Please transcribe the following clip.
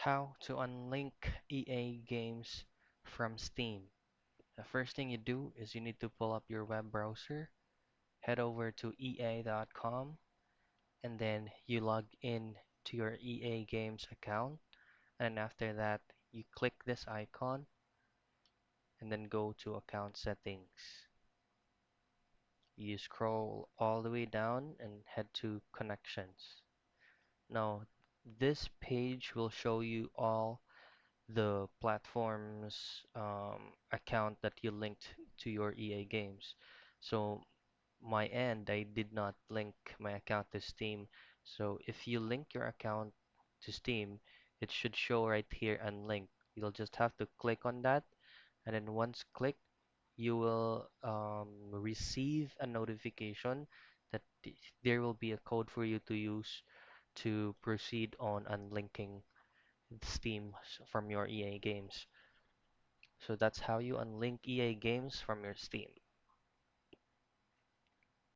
How to unlink EA games from Steam. The first thing you do is you need to pull up your web browser, head over to ea.com, and then you log in to your EA Games account. And after that, you click this icon and then go to account settings. You scroll all the way down and head to connections. Now, this page will show you all the platform's account that you linked to your EA games. So my end, I did not link my account to Steam. So if you link your account to Steam, it should show right here unlinked. You'll just have to click on that, and then once clicked, you will receive a notification that there will be a code for you to use to proceed on unlinking Steam from your EA games. So that's how you unlink EA games from your Steam.